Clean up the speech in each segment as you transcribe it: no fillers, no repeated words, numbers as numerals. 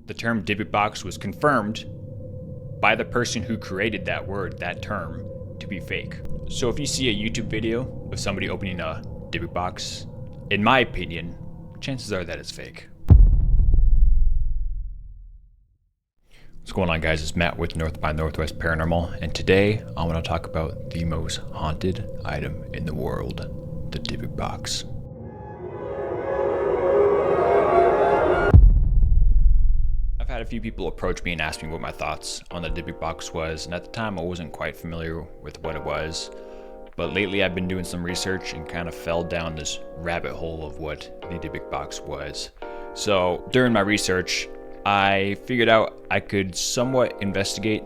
the term Dybbuk Box was confirmed by the person who created that word, that term, to be fake. So if you see a YouTube video of somebody opening a Dybbuk Box, in my opinion, chances are that it's fake. What's going on, guys? It's Matt with North by Northwest Paranormal, and today I want to talk about the most haunted item in the world, the Dybbuk Box. I've had a few people approach me and ask me what my thoughts on the Dybbuk Box was, and at the time I wasn't quite familiar with what it was. But lately I've been doing some research and kind of fell down this rabbit hole of what the Dybbuk Box was. So during my research, I figured out I could somewhat investigate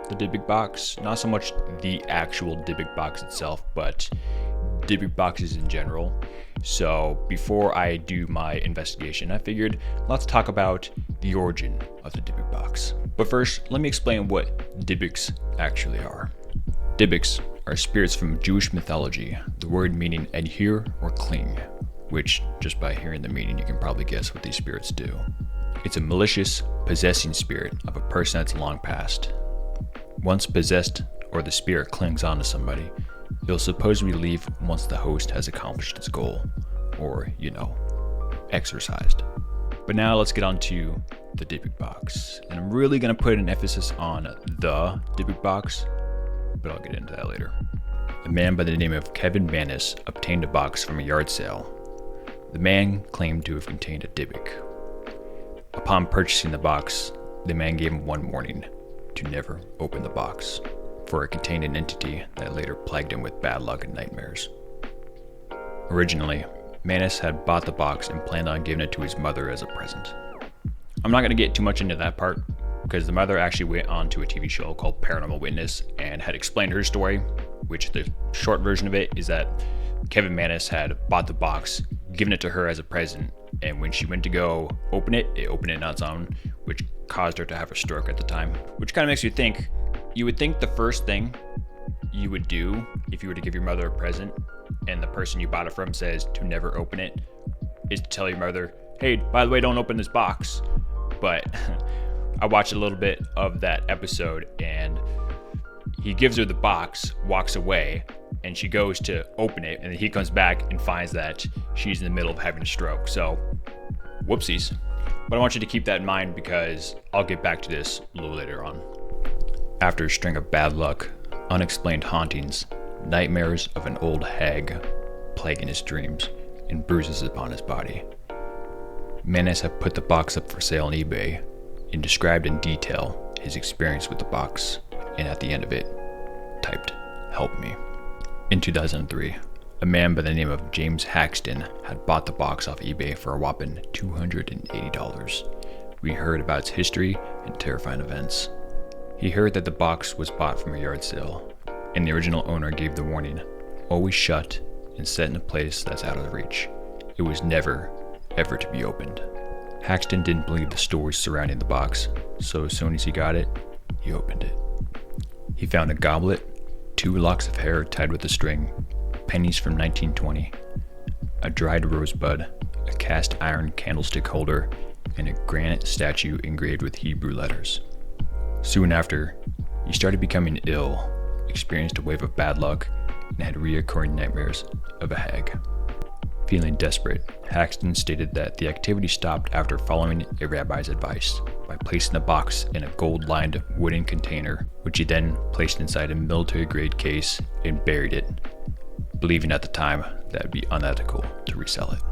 the Dybbuk Box, not so much the actual Dybbuk Box itself, but Dybbuk boxes in general. So before I do my investigation, I figured let's talk about the origin of the Dybbuk Box. But first, let me explain what Dybbuks actually are. Dybbuks are spirits from Jewish mythology, the word meaning adhere or cling, which just by hearing the meaning you can probably guess what these spirits do. It's a malicious, possessing spirit of a person that's long passed. Once possessed or the spirit clings onto somebody, it'll supposedly leave once the host has accomplished its goal, or, exorcised. But now let's get on to the Dybbuk Box. And I'm really going to put an emphasis on the Dybbuk Box, but I'll get into that later. A man by the name of Kevin Mannis obtained a box from a yard sale. The man claimed to have contained a Dybbuk. Upon purchasing the box, the man gave him one warning: to never open the box, for it contained an entity that later plagued him with bad luck and nightmares. Originally, Mannis had bought the box and planned on giving it to his mother as a present. I'm not going to get too much into that part, because the mother actually went on to a TV show called Paranormal Witness and had explained her story, which the short version of it is that Kevin Mannis had bought the box, given it to her as a present, and when she went to go open it opened it on its own, which caused her to have a stroke at the time. Which kind of makes you think, you would think the first thing you would do if you were to give your mother a present and the person you bought it from says to never open it, is to tell your mother, hey, by the way, don't open this box. But I watched a little bit of that episode and he gives her the box, walks away, and she goes to open it, and then he comes back and finds that she's in the middle of having a stroke. So, whoopsies. But I want you to keep that in mind because I'll get back to this a little later on. After a string of bad luck, unexplained hauntings, nightmares of an old hag plaguing his dreams, and bruises upon his body, Mannis had put the box up for sale on eBay and described in detail his experience with the box, and at the end of it, typed, "Help me." In 2003, a man by the name of James Haxton had bought the box off eBay for a whopping $280. We heard about its history and terrifying events. He heard that the box was bought from a yard sale, and the original owner gave the warning, always shut and set in a place that's out of reach. It was never, ever to be opened. Haxton didn't believe the stories surrounding the box, so as soon as he got it, he opened it. He found a goblet, 2 locks of hair tied with a string, pennies from 1920, a dried rosebud, a cast iron candlestick holder, and a granite statue engraved with Hebrew letters. Soon after, he started becoming ill, experienced a wave of bad luck, and had reoccurring nightmares of a hag. Feeling desperate, Haxton stated that the activity stopped after following a rabbi's advice by placing the box in a gold-lined wooden container, which he then placed inside a military-grade case and buried it, believing at the time that it would be unethical to resell it.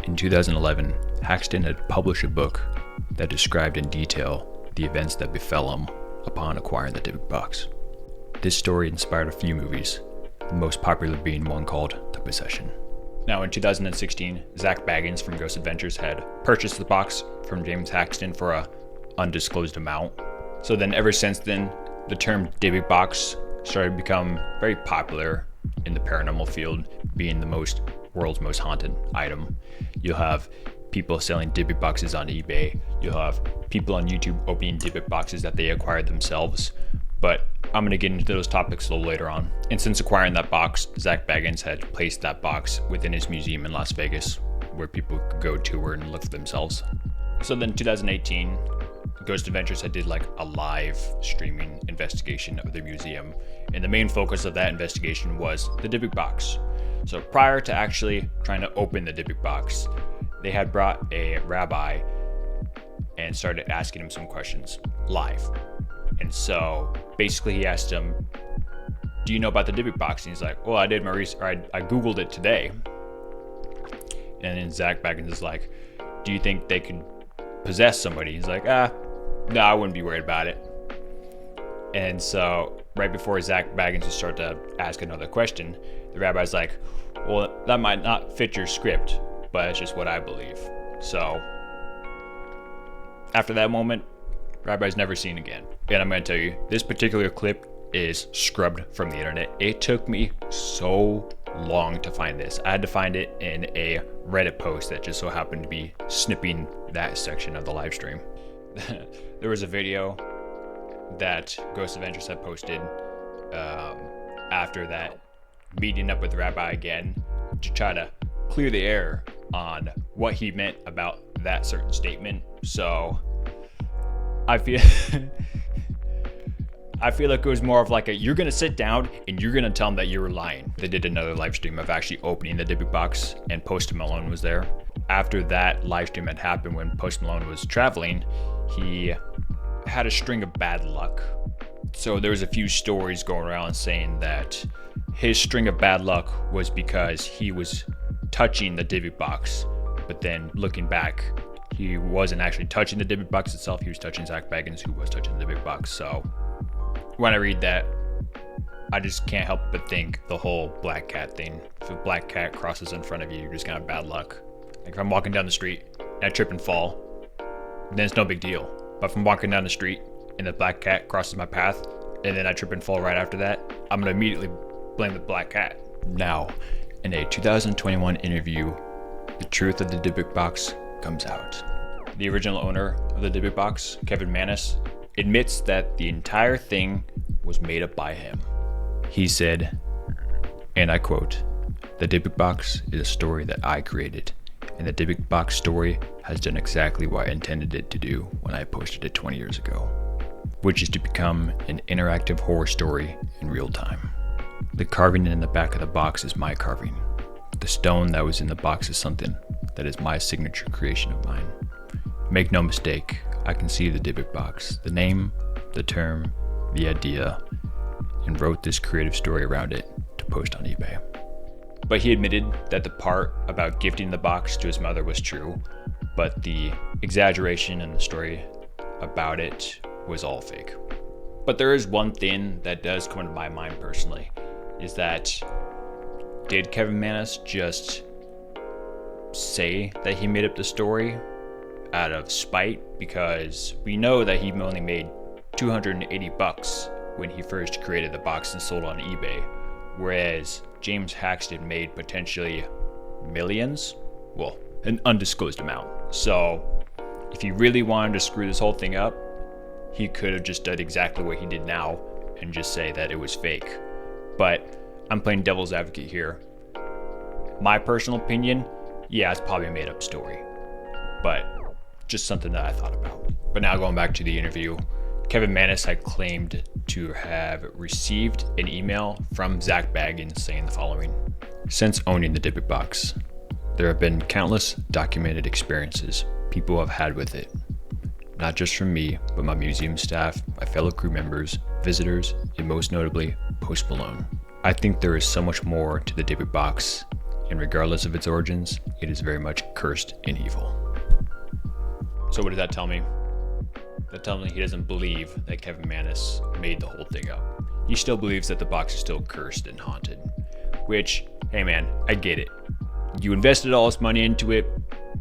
In 2011, Haxton had published a book that described in detail the events that befell him upon acquiring the Dybbuk Box. This story inspired a few movies, the most popular being one called The Possession. Now in 2016, Zach Baggins from Ghost Adventures had purchased the box from James Haxton for a undisclosed amount. So then ever since then, the term Dybbuk Box started to become very popular in the paranormal field, being the world's most haunted item. You'll have people selling Dybbuk boxes on eBay. You'll have people on YouTube opening Dybbuk boxes that they acquired themselves. But I'm going to get into those topics a little later on. And since acquiring that box, Zach Baggins had placed that box within his museum in Las Vegas, where people could go tour and look for themselves. So then 2018, Ghost Adventures had did like a live streaming investigation of the museum, and the main focus of that investigation was the Dybbuk Box. So prior to actually trying to open the Dybbuk Box, they had brought a rabbi and started asking him some questions live. And so basically he asked him, do you know about the Dybbuk Box? And he's like, well, I did my research, I Googled it today. And then Zach Baggins is like, do you think they could possess somebody? He's like, no, I wouldn't be worried about it. And so right before Zach Baggins would start to ask another question, the rabbi's like, well, that might not fit your script, but it's just what I believe. So after that moment, Rabbi's never seen again. And I'm going to tell you, this particular clip is scrubbed from the internet. It took me so long to find this. I had to find it in a Reddit post that just so happened to be snipping that section of the live stream. There was a video that Ghost Adventures had posted after that, meeting up with the rabbi again to try to clear the air on what he meant about that certain statement. So I feel like it was more of like you're gonna sit down and you're gonna tell them that you were lying. They did another live stream of actually opening the Dybbuk Box, and Post Malone was there. After that live stream had happened, when Post Malone was traveling, he had a string of bad luck. So there was a few stories going around saying that his string of bad luck was because he was touching the Dybbuk Box, but then looking back, he wasn't actually touching the Dybbuk Box itself. He was touching Zach Baggins, who was touching the Dybbuk Box. So when I read that, I just can't help but think the whole black cat thing. If a black cat crosses in front of you, you're just gonna have bad luck. Like if I'm walking down the street and I trip and fall, then it's no big deal. But if I'm walking down the street and the black cat crosses my path and then I trip and fall right after that, I'm gonna immediately blame the black cat. Now, in a 2021 interview, the truth of the Dybbuk Box comes out. The original owner of the Dybbuk Box, Kevin Mannis, admits that the entire thing was made up by him. He said, and I quote, "The Dybbuk Box is a story that I created, and the Dybbuk Box story has done exactly what I intended it to do when I posted it 20 years ago, which is to become an interactive horror story in real time. The carving in the back of the box is my carving. The stone that was in the box is something that is my signature creation of mine. Make no mistake, I conceived the Dybbuk Box, the name, the term, the idea, and wrote this creative story around it to post on eBay." But he admitted that the part about gifting the box to his mother was true, but the exaggeration in the story about it was all fake. But there is one thing that does come into my mind personally, is that did Kevin Mannis just say that he made up the story out of spite? Because we know that he only made $280 when he first created the box and sold on eBay, whereas James Haxton made potentially millions, well, an undisclosed amount. So if he really wanted to screw this whole thing up, he could have just done exactly what he did now and just say that it was fake. But I'm playing devil's advocate here. My personal opinion, yeah, it's probably a made up story, but just something that I thought about. But now going back to the interview, Kevin Mannis had claimed to have received an email from Zach Baggins saying the following: "Since owning the Dybbuk Box, there have been countless documented experiences people have had with it. Not just from me, but my museum staff, my fellow crew members, visitors, and most notably, Post Malone. I think there is so much more to the Dybbuk Box, and regardless of its origins, it is very much cursed and evil." So what does that tell me? That tells me he doesn't believe that Kevin Mannis made the whole thing up. He still believes that the box is still cursed and haunted. Which, hey man, I get it. You invested all this money into it,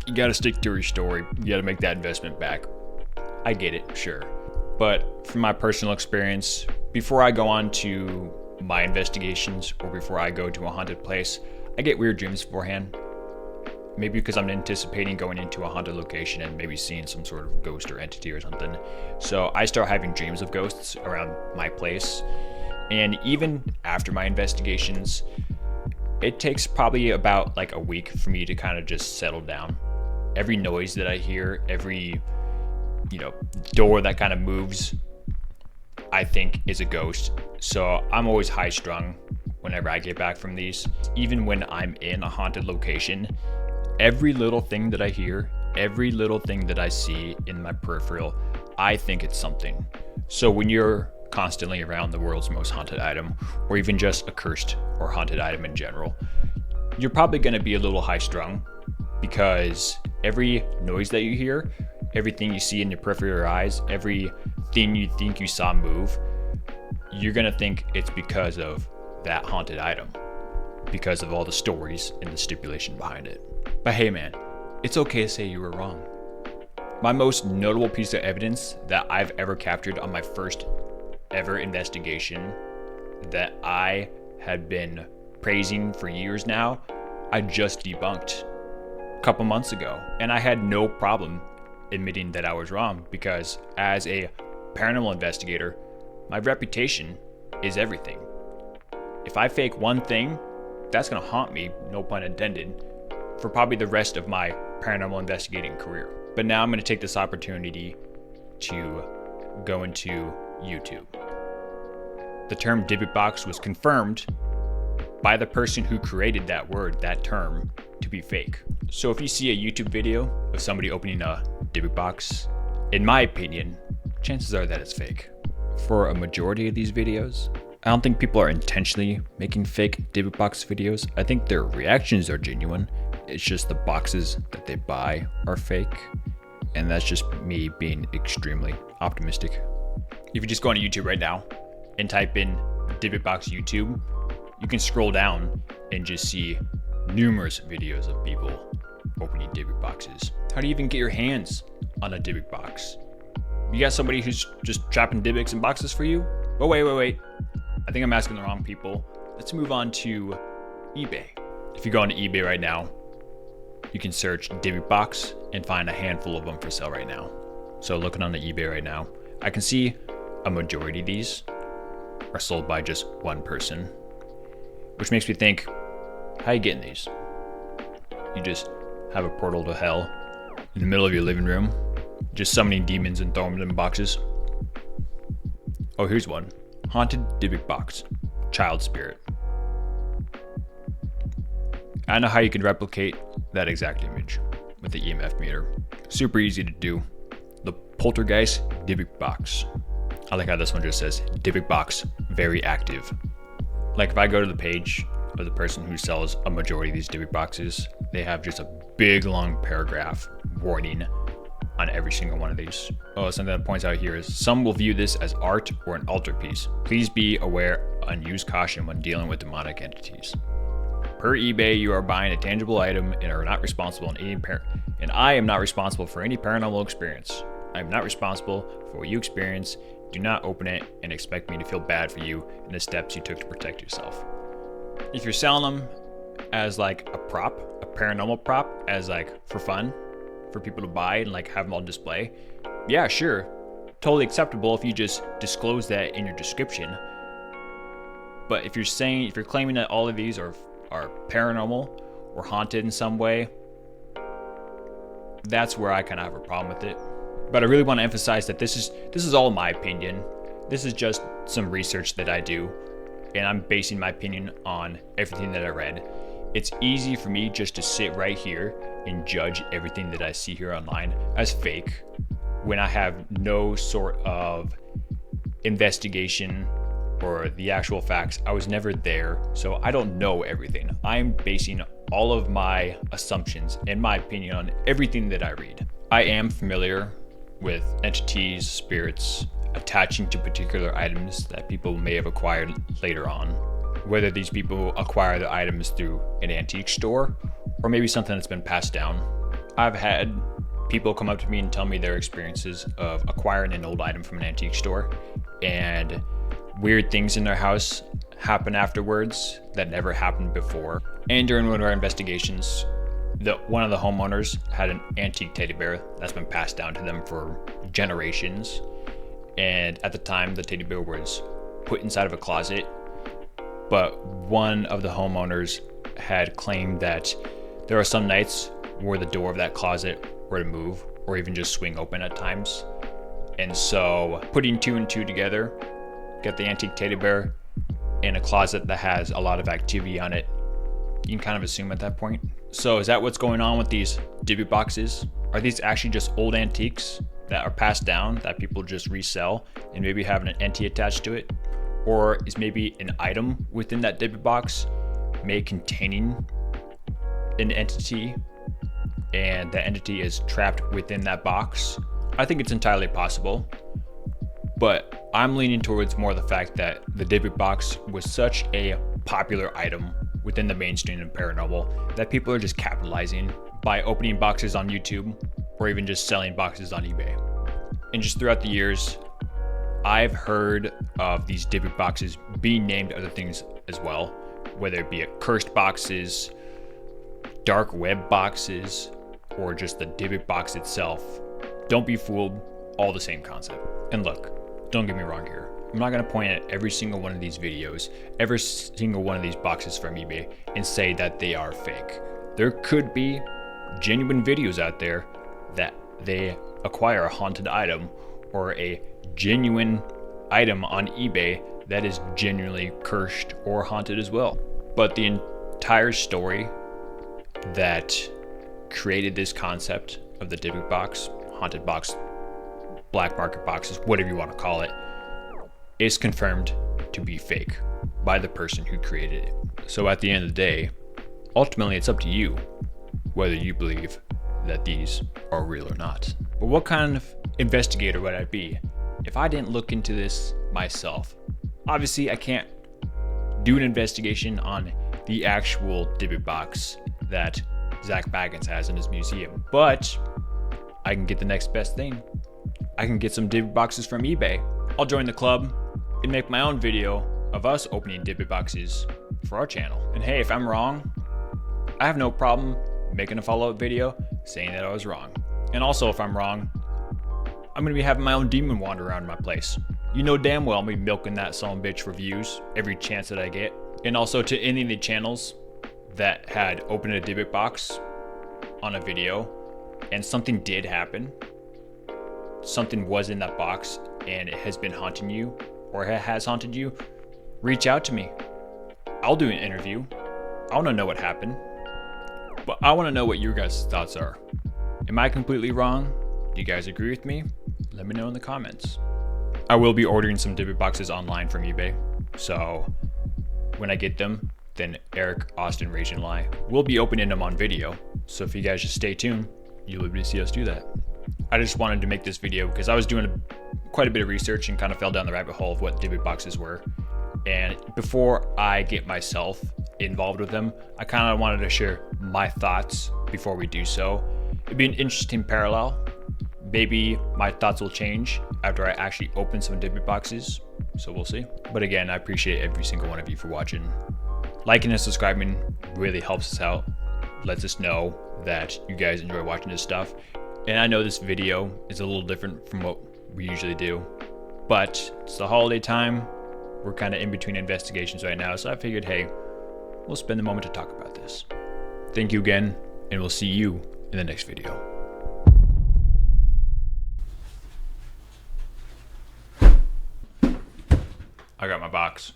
you gotta stick to your story, you gotta make that investment back. I get it, sure. But from my personal experience, before I go on to my investigations or before I go to a haunted place, I get weird dreams beforehand. Maybe because I'm anticipating going into a haunted location and maybe seeing some sort of ghost or entity or something. So I start having dreams of ghosts around my place. And even after my investigations, it takes probably about like a week for me to kind of just settle down. Every noise that I hear, every door that kind of moves, I think is a ghost. So I'm always high strung whenever I get back from these. Even when I'm in a haunted location, every little thing that I hear, every little thing that I see in my peripheral, I think it's something. So when you're constantly around the world's most haunted item, or even just a cursed or haunted item in general, you're probably going to be a little high strung, because every noise that you hear, everything you see in your peripheral eyes, everything you think you saw move, you're going to think it's because of that haunted item, because of all the stories and the stipulation behind it. But hey man, it's okay to say you were wrong. My most notable piece of evidence that I've ever captured on my first ever investigation that I had been praising for years now, I just debunked a couple months ago. And I had no problem admitting that I was wrong, because as a paranormal investigator, my reputation is everything. If I fake one thing, that's gonna haunt me, no pun intended, for probably the rest of my paranormal investigating career. But now I'm gonna take this opportunity to go into YouTube. The term Dybbuk Box was confirmed by the person who created that word, that term, to be fake. So if you see a YouTube video of somebody opening a Dybbuk Box, in my opinion, chances are that it's fake. For a majority of these videos, I don't think people are intentionally making fake Dybbuk Box videos. I think their reactions are genuine. It's just the boxes that they buy are fake. And that's just me being extremely optimistic. If you just go on YouTube right now and type in Dybbuk Box YouTube, you can scroll down and just see numerous videos of people opening Dybbuk boxes. How do you even get your hands on a Dybbuk box? You got somebody who's just trapping Dybbuks in boxes for you? But wait. I think I'm asking the wrong people. Let's move on to eBay. If you go onto eBay right now, you can search Dybbuk Box and find a handful of them for sale right now. So looking on the eBay right now, I can see a majority of these are sold by just one person, which makes me think, how are you getting these? You just have a portal to hell in the middle of your living room, just summoning demons and throwing them in boxes. Oh, here's one. Haunted Dybbuk Box, Child Spirit. I know how you can replicate that exact image with the EMF meter. Super easy to do. The Poltergeist Dybbuk Box. I like how this one just says Dybbuk Box, very active. Like if I go to the page of the person who sells a majority of these Dybbuk boxes, they have just a big long paragraph warning on every single one of these. Oh, something that points out here is some will view this as art or an altarpiece. Please be aware and use caution when dealing with demonic entities. Per eBay, you are buying a tangible item and are not responsible and I am not responsible for any paranormal experience. I am not responsible for what you experience. Do not open it and expect me to feel bad for you and the steps you took to protect yourself. If you're selling them as like a prop, a paranormal prop, as like for fun, for people to buy and like have them on display, yeah, sure, totally acceptable if you just disclose that in your description. But if you're claiming that all of these are paranormal or haunted in some way, that's where I kind of have a problem with it. But I really want to emphasize that this is all my opinion. This is just some research that I do, and I'm basing my opinion on everything that I read. It's easy for me just to sit right here and judge everything that I see here online as fake when I have no sort of investigation or the actual facts. I was never there, so I don't know everything. I'm basing all of my assumptions and my opinion on everything that I read. I am familiar with entities, spirits, attaching to particular items that people may have acquired later on. Whether these people acquire the items through an antique store or maybe something that's been passed down. I've had people come up to me and tell me their experiences of acquiring an old item from an antique store, and weird things in their house happen afterwards that never happened before. And during one of our investigations, one of the homeowners had an antique teddy bear that's been passed down to them for generations. And at the time, the teddy bear was put inside of a closet. But one of the homeowners had claimed that there are some nights where the door of that closet were to move or even just swing open at times. And so putting two and two together, get the antique teddy bear in a closet that has a lot of activity on it, you can kind of assume at that point. So is that what's going on with these Dybbuk boxes? Are these actually just old antiques that are passed down that people just resell and maybe have an entity attached to it? Or is maybe an item within that Dybbuk box may containing an entity and the entity is trapped within that box? I think it's entirely possible, but I'm leaning towards more the fact that the Dybbuk box was such a popular item within the mainstream of paranormal that people are just capitalizing by opening boxes on YouTube or even just selling boxes on eBay. And just throughout the years, I've heard of these Dybbuk boxes being named other things as well, whether it be a cursed boxes, dark web boxes, or just the Dybbuk box itself. Don't be fooled, all the same concept. And look, don't get me wrong here. I'm not gonna point at every single one of these videos, every single one of these boxes from eBay and say that they are fake. There could be genuine videos out there that they acquire a haunted item or a genuine item on eBay that is genuinely cursed or haunted as well. But the entire story that created this concept of the Dybbuk box, haunted box, black market boxes, whatever you want to call it, is confirmed to be fake by the person who created it. So at the end of the day, ultimately it's up to you whether you believe that these are real or not. But what kind of investigator would I be if I didn't look into this myself? Obviously, I can't do an investigation on the actual Dybbuk box that Zach Baggins has in his museum, but I can get the next best thing. I can get some Dybbuk boxes from eBay. I'll join the club and make my own video of us opening Dybbuk boxes for our channel. And hey, if I'm wrong, I have no problem making a follow-up video saying that I was wrong. And also, if I'm wrong, I'm gonna be having my own demon wander around my place. You know damn well I'm gonna be milking that son of a bitch for views every chance that I get. And also to any of the channels that had opened a Dybbuk box on a video and something did happen, something was in that box and it has been haunting you or it has haunted you, reach out to me. I'll do an interview. I wanna know what happened, but I wanna know what your guys' thoughts are. Am I completely wrong? Do you guys agree with me? Let me know in the comments. I will be ordering some Dybbuk boxes online from eBay, so when I get them, then Eric, Austin, Rage, and Lie will be opening them on video. So if you guys just stay tuned, you'll be able to see us do that. I just wanted to make this video because I was doing quite a bit of research and kind of fell down the rabbit hole of what Dybbuk boxes were. And before I get myself involved with them, I kind of wanted to share my thoughts before we do so. It'd be an interesting parallel. Maybe my thoughts will change after I actually open some Dybbuk boxes, so we'll see. But again, I appreciate every single one of you for watching. Liking and subscribing really helps us out, lets us know that you guys enjoy watching this stuff. And I know this video is a little different from what we usually do, but it's the holiday time. We're kind of in between investigations right now, so I figured, hey, we'll spend a moment to talk about this. Thank you again, and we'll see you in the next video. I got my box.